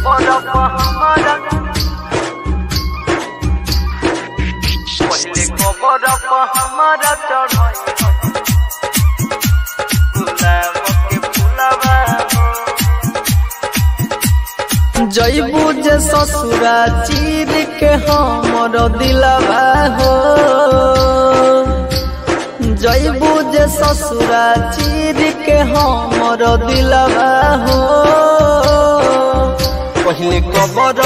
कबर हमारा पहले कबर हमारा चढ़ाई गुलाब के फुलवा जइबू जे ससुरा चीर के हमर दिलवा हो जइबू जे ससुरा चीर के हमर दिलवा हो पहले कबर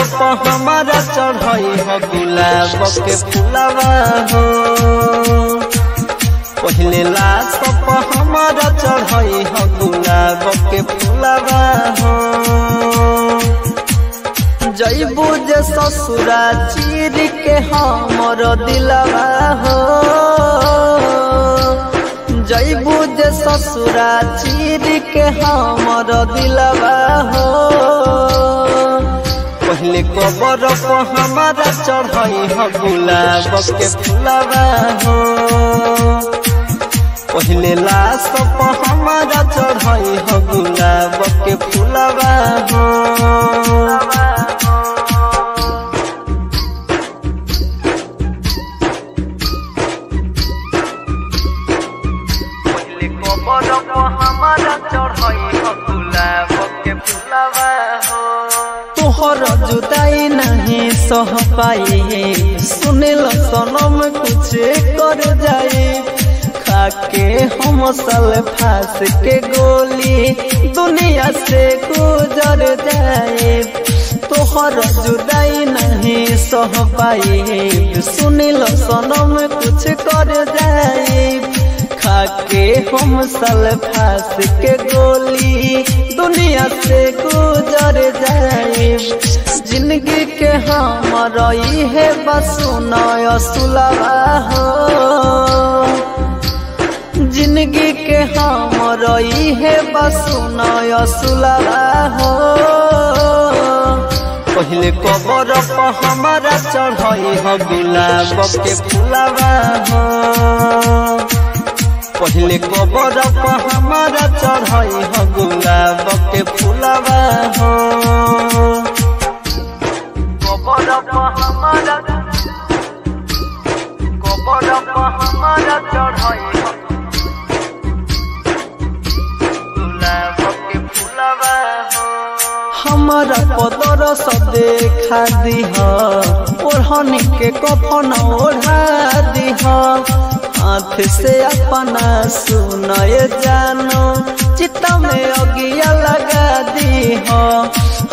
हमारा चढ़ाई हो गुलाब के फुलवा हो पहले लाश हमारा चढ़ाई हो गुलाब के फुलवा हो जइबू जे ससुरा चीर के हमर दिलवा हो जइबू जे ससुरा चीर के हमर दिलवा हो पहले कबर हमारा चढ़ाई हो गुलाब के फुलवा हो पहले लाश हमारा चढ़ाई हो गुलाब के फुलवा हो हमारा चढ़ाई हो गुलाब के फुलवा हो तोहर जुदाई नहीं सह पाई सुनिल सनम कुछ कर जाए खाके हम सल फांस के गोली दुनिया से गुजर जाए तोहर जुदाई नहीं सह पाई सुनिल सनम कुछ कर जाए खाके हम सल फांस के गोली दुनिया से गुजर जाए जिंदगी के हमारा है बस नया सुलवा हो जिंदगी के हमारा है बस नया सुलवा हो पहले कबर हमारा चढ़ाई हो गुलाब के फुलवा हो पहले कबर हमारा चढ़ाई हो गुलाब के फुलवा हो कबर हमारा चढ़ाई हो गुलाब के फुलवा हो हमारा पदर से देखा दीह ओढ़नी के कफन ओढ़ा दीह हाथ से अपना सुनाए जानो चिता में अगिया लगा दी हो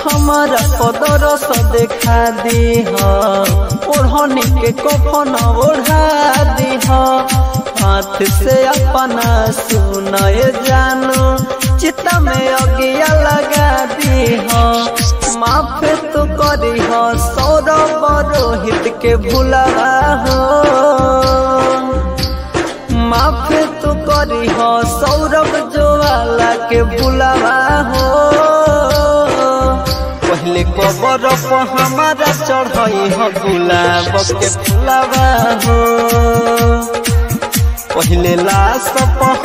हमारा पदर से देखा दी हो ओढ़नी के कफन ओढ़ा दी हो हाथ से अपना सुनाए जानो चिता में अगिया लगा दी हो माफ तो करी हो सौरभ रोहित के भुलवा हो माफ तो करी हो सौरभ ज्वाला के भुलवा हो पहले कबर हमारा चढ़ाई हो गुलाब के फुलवा हो पहले लाश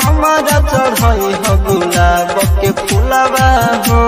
हमारा चढ़ाई हो गुलाब के फुलवा हो।